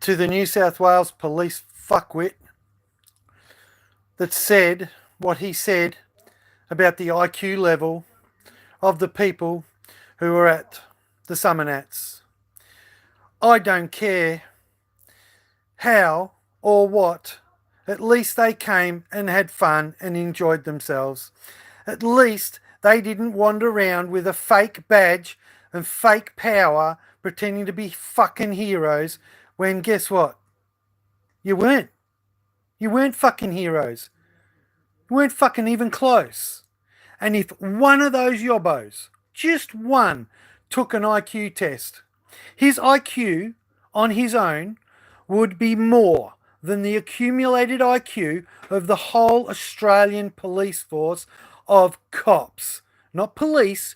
to the New South Wales police fuckwit that said what he said about the IQ level of the people who were at the summer nats. I don't care how or what, at least they came and had fun and enjoyed themselves. At least they didn't wander around with a fake badge and fake power pretending to be fucking heroes when guess what? You weren't. You weren't fucking heroes. You weren't fucking even close. And if one of those yobbos, just one, took an IQ test, his IQ on his own would be more than the accumulated IQ of the whole Australian police force of cops. Not police,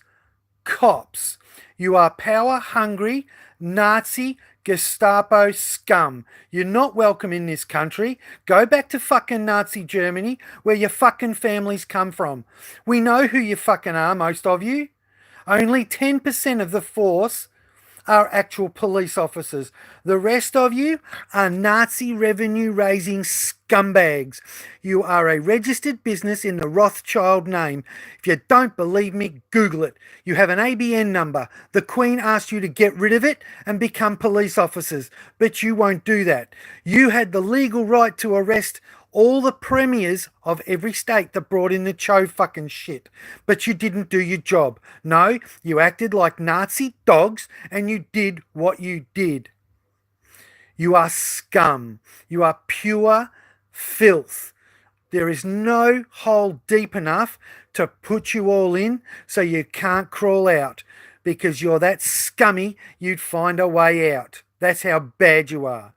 cops. You are power hungry, Nazi, Gestapo scum. You're not welcome in this country. Go back to fucking Nazi Germany where your fucking families come from. We know who you fucking are, most of you. Only 10% of the force are actual police officers. The rest of you are Nazi revenue-raising scumbags. You are a registered business in the Rothschild name. If you don't believe me, Google it. You have an ABN number. The Queen asked you to get rid of it and become police officers, but you won't do that. You had the legal right to arrest all the premiers of every state that brought in the Cho fucking shit. But you didn't do your job. No, you acted like Nazi dogs and you did what you did. You are scum. You are pure filth. There is no hole deep enough to put you all in so you can't crawl out. Because you're that scummy, you'd find a way out. That's how bad you are.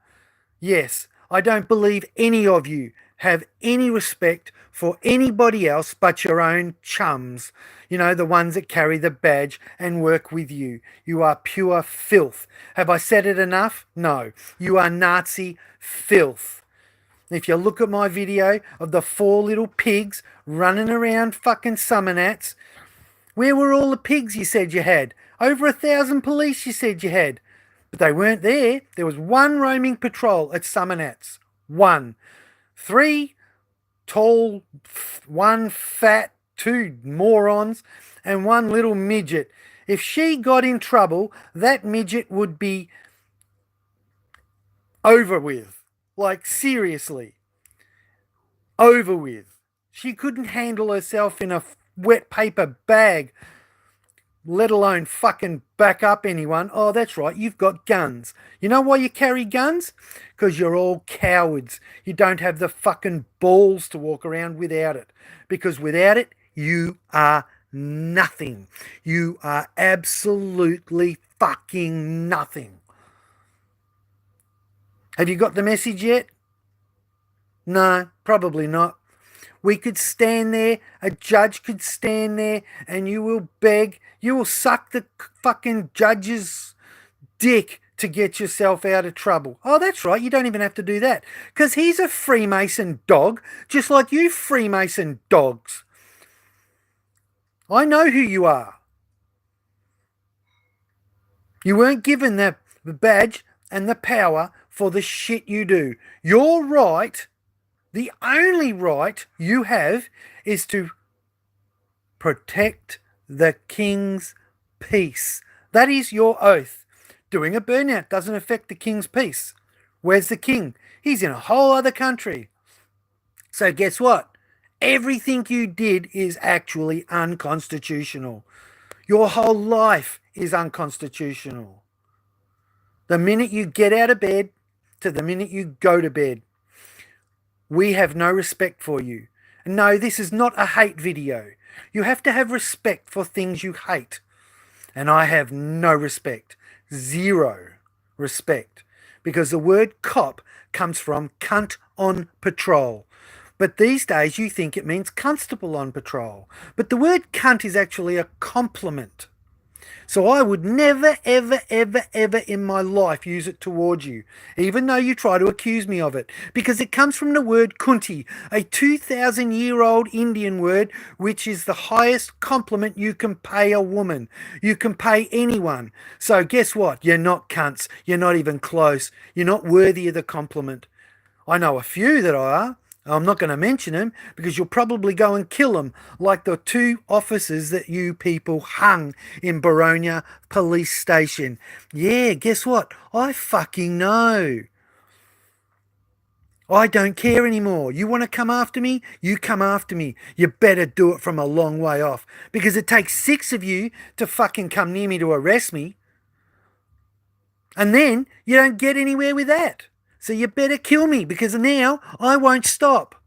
Yes, I don't believe any of you have any respect for anybody else but your own chums. You know, the ones that carry the badge and work with you. You are pure filth. Have I said it enough? No. You are Nazi filth. If you look at my video of the 4 little pigs running around fucking summer nats, where were all the pigs you said you had? Over 1,000 police you said you had. But they weren't there. There was one roaming patrol at summer nats. One. 3 tall, 1 fat, 2 morons, and 1 little midget. If she got in trouble, that midget would be over with. Like, seriously. Over with. She couldn't handle herself in a wet paper bag, let alone fucking back up anyone. Oh, that's right, you've got guns. You know why you carry guns? Because you're all cowards. You don't have the fucking balls to walk around without it. Because without it, you are nothing. You are absolutely fucking nothing. Have you got the message yet? No, probably not. We could stand there, a judge could stand there, and you will beg, you will suck the fucking judge's dick to get yourself out of trouble. Oh, that's right, you don't even have to do that. Because he's a Freemason dog, just like you Freemason dogs. I know who you are. You weren't given the badge and the power for the shit you do. Your right, the only right you have, is to protect the king's peace. That is your oath. Doing a burnout doesn't affect the king's peace. Where's the king? He's in a whole other country. So guess what? Everything you did is actually unconstitutional. Your whole life is unconstitutional. The minute you get out of bed to the minute you go to bed, we have no respect for you. No, this is not a hate video. You have to have respect for things you hate. And I have no respect. Zero respect. Because the word cop comes from cunt on patrol. But these days you think it means constable on patrol. But the word cunt is actually a compliment. So I would never, ever, ever, ever in my life use it towards you, even though you try to accuse me of it, because it comes from the word kunti, a 2,000-year-old Indian word, which is the highest compliment you can pay a woman. You can pay anyone. So guess what? You're not cunts. You're not even close. You're not worthy of the compliment. I know a few that are. I'm not going to mention them because you'll probably go and kill them, like the two officers that you people hung in Baronia police station. Yeah, guess what? I fucking know. I don't care anymore. You want to come after me? You come after me. You better do it from a long way off because it takes 6 of you to fucking come near me to arrest me. And then you don't get anywhere with that. So you better kill me because now I won't stop.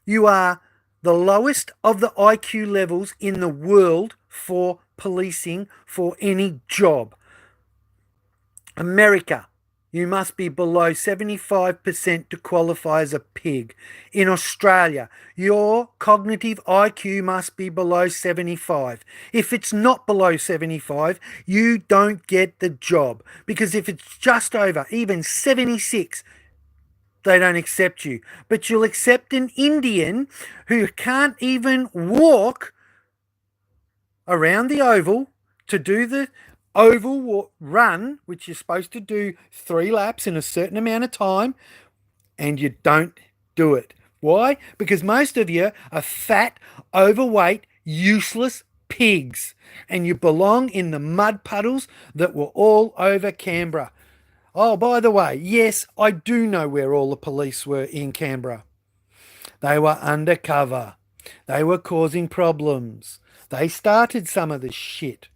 You are the lowest of the IQ levels in the world for policing for any job. America, you must be below 75% to qualify as a pig. In Australia, your cognitive IQ must be below 75. If it's not below 75, you don't get the job. Because if it's just over, even 76, they don't accept you. But you'll accept an Indian who can't even walk around the oval to do the oval run, which you're supposed to do 3 laps in a certain amount of time, and you don't do it. Why? Because most of you are fat, overweight, useless pigs, and you belong in the mud puddles that were all over Canberra. Oh, by the way, yes, I do know where all the police were in Canberra. They were undercover. They were causing problems. They started some of this shit.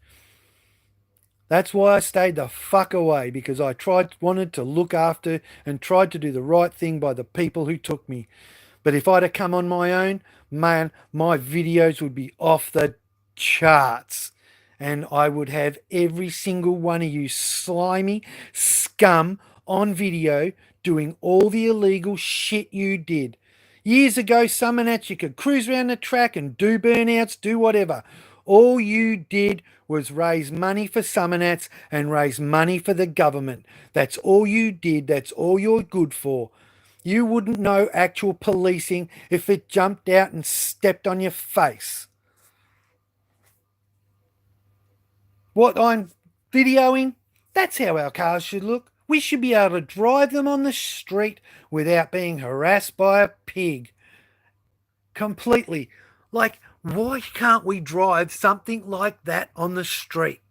That's why I stayed the fuck away, because I wanted to look after and tried to do the right thing by the people who took me. But if I'd have come on my own, man, my videos would be off the charts. And I would have every single one of you slimy scum on video doing all the illegal shit you did. Years ago, Summernats, you could cruise around the track and do burnouts, do whatever. All you did was raise money for Summernats and raise money for the government. That's all you did. That's all you're good for. You wouldn't know actual policing if it jumped out and stepped on your face. What I'm videoing, that's how our cars should look. We should be able to drive them on the street without being harassed by a pig. Completely. Like, why can't we drive something like that on the street?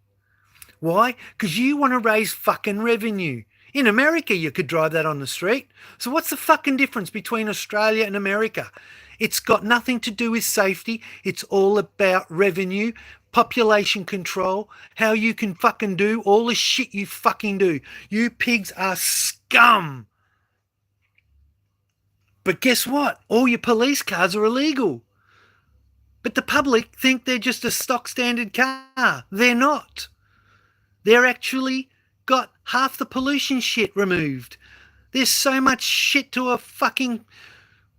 Why? Because you want to raise fucking revenue. In America, you could drive that on the street. So what's the fucking difference between Australia and America? It's got nothing to do with safety. It's all about revenue, population control, how you can fucking do all the shit you fucking do. You pigs are scum. But guess what? All your police cars are illegal. But the public think they're just a stock standard car. They're not. They're actually got half the pollution shit removed. There's so much shit to a fucking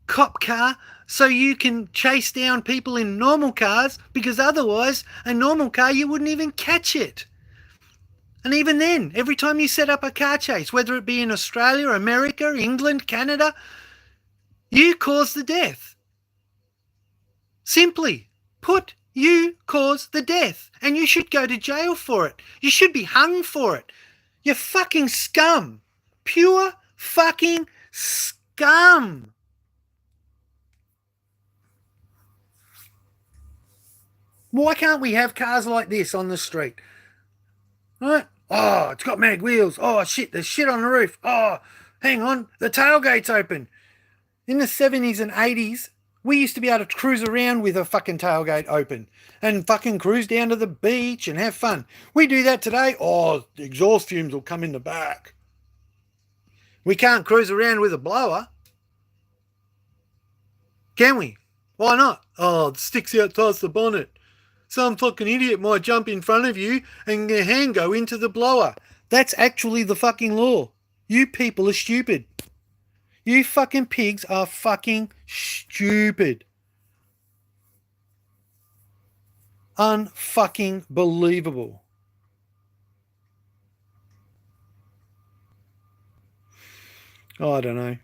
cop car so you can chase down people in normal cars, because otherwise a normal car you wouldn't even catch it. And even then, every time you set up a car chase, whether it be in Australia, America, England, Canada, you cause the death. Simply put, you cause the death, and you should go to jail for it. You should be hung for it. You're fucking scum. Pure fucking scum. Why can't we have cars like this on the street? Right? Oh, it's got mag wheels. Oh, shit, there's shit on the roof. Oh, hang on, the tailgate's open. In the 70s and 80s, we used to be able to cruise around with a fucking tailgate open and fucking cruise down to the beach and have fun. We do that today. Oh, the exhaust fumes will come in the back. We can't cruise around with a blower. Can we? Why not? Oh, it sticks out past the bonnet. Some fucking idiot might jump in front of you and their hand go into the blower. That's actually the fucking law. You people are stupid. You fucking pigs are fucking stupid. Unfucking believable. I don't know.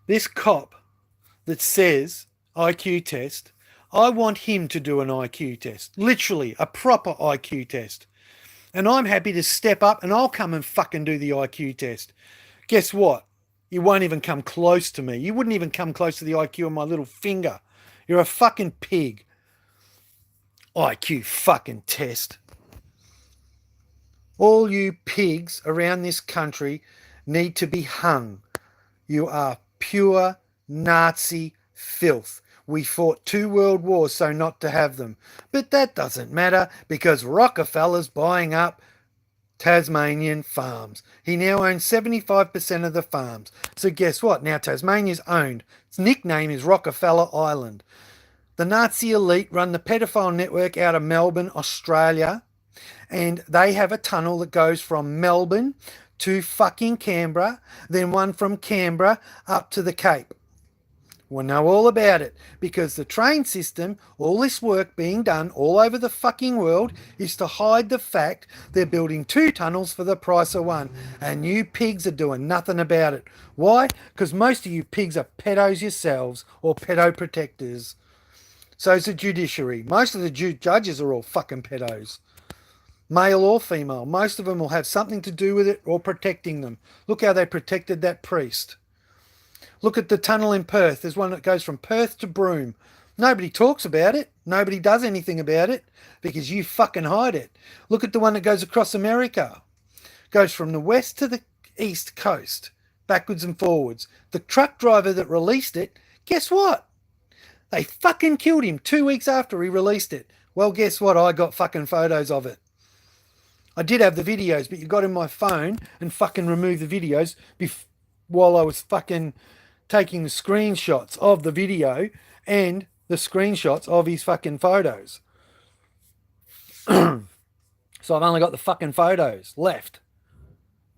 This cop that says IQ test, I want him to do an IQ test. Literally, a proper IQ test. And I'm happy to step up and I'll come and fucking do the IQ test. Guess what? You won't even come close to me. You wouldn't even come close to the IQ on my little finger. You're a fucking pig. IQ fucking test. All you pigs around this country need to be hung. You are pure Nazi filth. We fought 2 world wars so not to have them. But that doesn't matter because Rockefeller's buying up Tasmanian farms. He now owns 75% of the farms. So guess what? Now Tasmania's owned. Its nickname is Rockefeller Island. The Nazi elite run the pedophile network out of Melbourne, Australia, and they have a tunnel that goes from Melbourne to fucking Canberra, then one from Canberra up to the Cape. We'll know all about it because the train system, all this work being done all over the fucking world, is to hide the fact they're building 2 tunnels for the price of 1. And you pigs are doing nothing about it. Why? Because most of you pigs are pedos yourselves or pedo protectors. So's the judiciary. Most of the judges are all fucking pedos. Male or female. Most of them will have something to do with it or protecting them. Look how they protected that priest. Look at the tunnel in Perth. There's one that goes from Perth to Broome. Nobody talks about it. Nobody does anything about it because you fucking hide it. Look at the one that goes across America. Goes from the west to the east coast, backwards and forwards. The truck driver that released it, guess what? They fucking killed him 2 weeks after he released it. Well, guess what? I got fucking photos of it. I did have the videos, but you got in my phone and fucking removed the videos while I was fucking taking the screenshots of the video and the screenshots of his fucking photos. So I've only got the fucking photos left.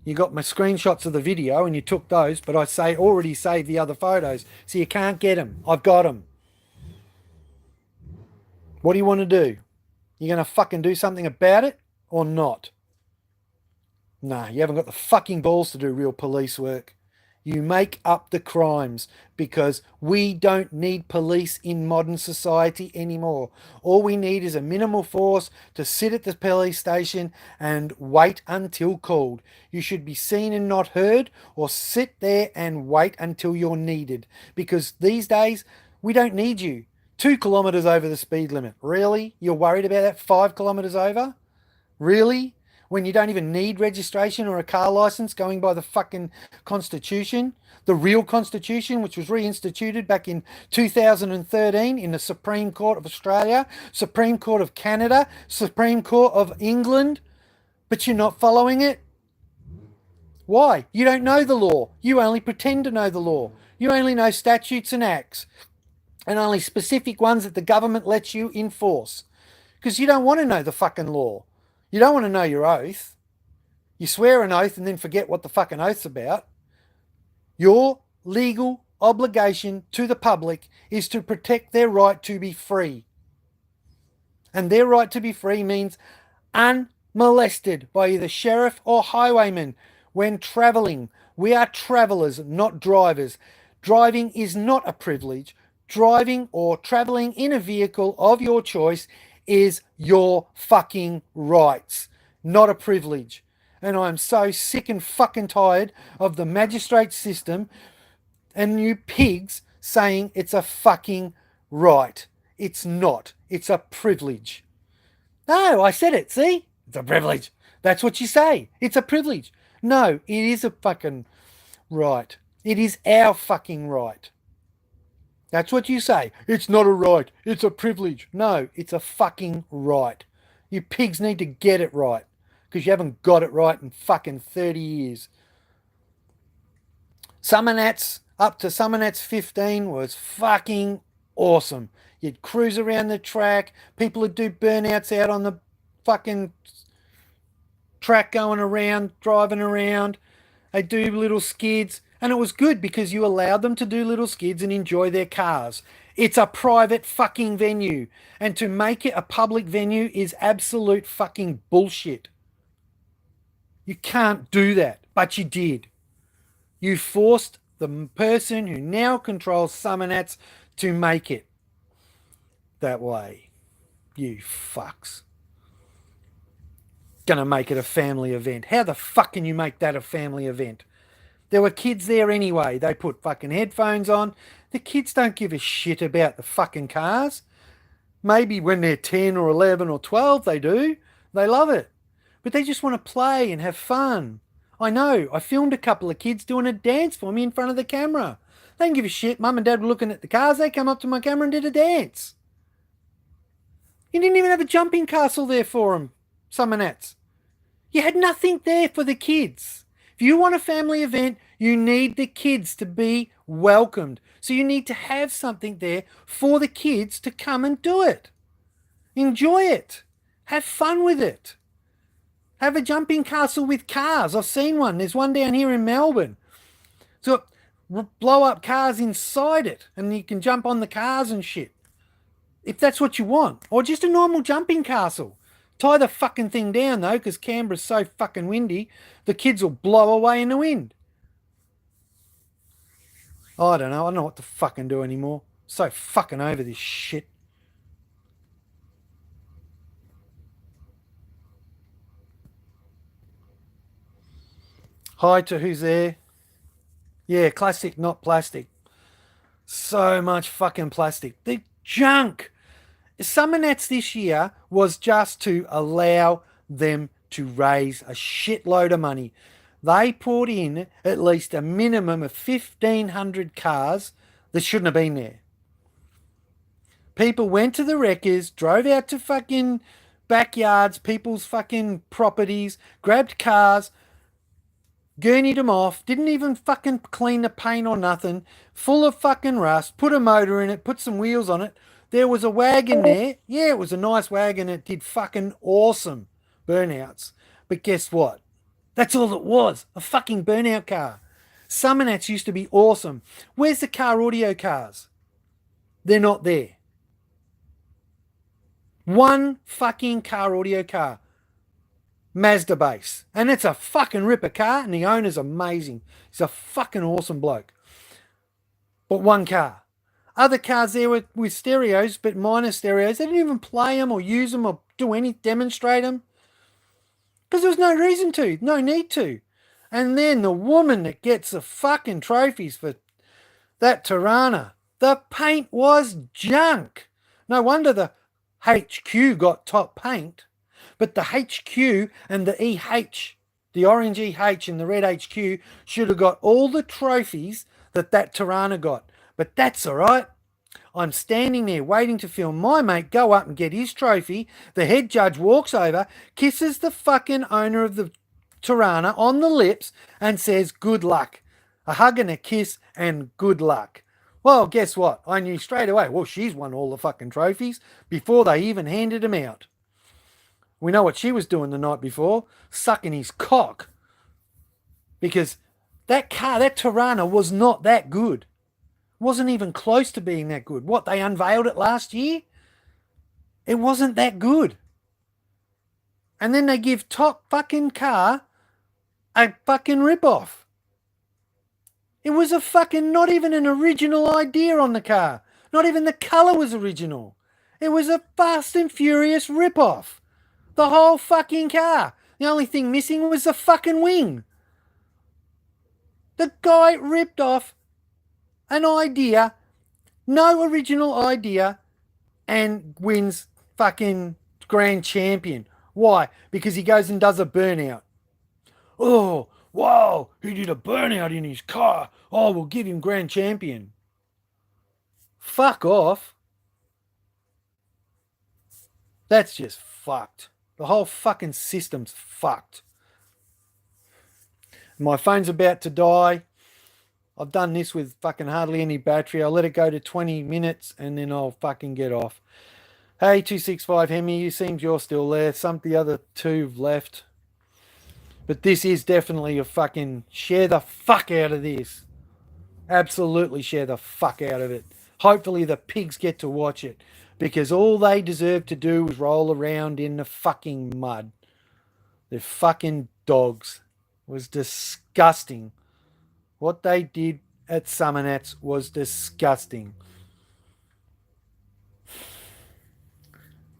You got my screenshots of the video and you took those, but I already saved the other photos, so you can't get them. I've got them. What do you want to do? You going to fucking do something about it or not? Nah, you haven't got the fucking balls to do real police work. You make up the crimes because we don't need police in modern society anymore. All we need is a minimal force to sit at the police station and wait until called. You should be seen and not heard, or sit there and wait until you're needed, because these days we don't need you. 2 kilometres over the speed limit. Really? You're worried about that 5 kilometres over? Really? When you don't even need registration or a car license, going by the fucking Constitution, the real Constitution, which was reinstituted back in 2013 in the Supreme Court of Australia, Supreme Court of Canada, Supreme Court of England, but you're not following it? Why? You don't know the law. You only pretend to know the law. You only know statutes and acts, and only specific ones that the government lets you enforce, because you don't want to know the fucking law. You don't want to know your oath. You swear an oath and then forget what the fucking oath's about. Your legal obligation to the public is to protect their right to be free. And their right to be free means unmolested by either sheriff or highwayman when travelling. We are travellers, not drivers. Driving is not a privilege. Driving or travelling in a vehicle of your choice is your fucking rights, not a privilege. And I'm so sick and fucking tired of the magistrate system and you pigs saying it's a fucking right. It's not. It's a privilege. No, I said it, see? It's a privilege. That's what you say. It's a privilege. No, it is a fucking right. It is our fucking right. That's what you say. It's not a right. It's a privilege. No, it's a fucking right. You pigs need to get it right, because you haven't got it right in fucking 30 years. Summernats, up to Summernats 15 was fucking awesome. You'd cruise around the track. People would do burnouts out on the fucking track going around, driving around. They'd do little skids. And it was good because you allowed them to do little skids and enjoy their cars. It's a private fucking venue. And to make it a public venue is absolute fucking bullshit. You can't do that, but you did. You forced the person who now controls Summernats to make it that way. You fucks. Gonna make it a family event. How the fuck can you make that a family event? There were kids there anyway. They put fucking headphones on. The kids don't give a shit about the fucking cars. Maybe when they're 10 or 11 or 12 they do. They love it. But they just want to play and have fun. I know. I filmed a couple of kids doing a dance for me in front of the camera. They didn't give a shit. Mum and Dad were looking at the cars. They come up to my camera and did a dance. You didn't even have a jumping castle there for them, Summernats. You had nothing there for the kids. If you want a family event, you need the kids to be welcomed. So you need to have something there for the kids to come and do it. Enjoy it. Have fun with it. Have a jumping castle with cars. I've seen one. There's one down here in Melbourne. So blow up cars inside it and you can jump on the cars and shit. If that's what you want. Or just a normal jumping castle. Tie the fucking thing down though, because Canberra's so fucking windy, the kids will blow away in the wind. I don't know. I don't know what to fucking do anymore. So fucking over this shit. Hi to who's there. Yeah, classic, not plastic. So much fucking plastic. The junk. Summernats this year was just to allow them to raise a shitload of money. They poured in at least a minimum of 1,500 cars that shouldn't have been there. People went to the wreckers, drove out to fucking backyards, people's fucking properties, grabbed cars, gurneyed them off, didn't even fucking clean the paint or nothing, full of fucking rust, put a motor in it, put some wheels on it. There was a wagon there. Yeah, it was a nice wagon. It did fucking awesome burnouts. But guess what? That's all it was. A fucking burnout car. Summernats used to be awesome. Where's the car audio cars? They're not there. One fucking car audio car. Mazda base. And it's a fucking ripper car and the owner's amazing. He's a fucking awesome bloke. But one car. Other cars there with stereos, but minor stereos. They didn't even play them or use them or do any demonstrate them. Because there was no reason to, no need to. And then the woman that gets the fucking trophies for that Tirana, the paint was junk. No wonder the HQ got top paint, but the HQ and the EH, the orange EH and the red HQ should have got all the trophies that Tirana got. But that's all right. I'm standing there waiting to film my mate go up and get his trophy. The head judge walks over, kisses the fucking owner of the Tirana on the lips and says, good luck. A hug and a kiss and good luck. Well, guess what? I knew straight away, well, she's won all the fucking trophies before they even handed him out. We know what she was doing the night before, sucking his cock. Because that car, that Tirana was not that good. Wasn't even close to being that good. What, they unveiled it last year? It wasn't that good. And then they give top fucking car a fucking rip-off. It was a fucking, not even an original idea on the car. Not even the colour was original. It was a Fast and Furious rip-off. The whole fucking car. The only thing missing was the fucking wing. The guy ripped off an idea, no original idea, and wins fucking grand champion. Why? Because he goes and does a burnout. Oh, wow, he did a burnout in his car. Oh, we'll give him grand champion. Fuck off. That's just fucked. The whole fucking system's fucked. My phone's about to die. I've done this with fucking hardly any battery. I'll let it go to 20 minutes and then I'll fucking get off. Hey, 265 Hemi, you seems you're still there. Some of the other two have left. But this is definitely a fucking share the fuck out of this. Absolutely share the fuck out of it. Hopefully the pigs get to watch it, because all they deserve to do is roll around in the fucking mud. They're fucking dogs. It was disgusting. What they did at Summernats was disgusting.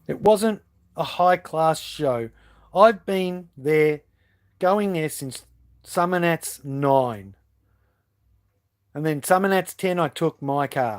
It wasn't a high class show. I've been there, going there since Summernats 9. And then Summernats 10, I took my car.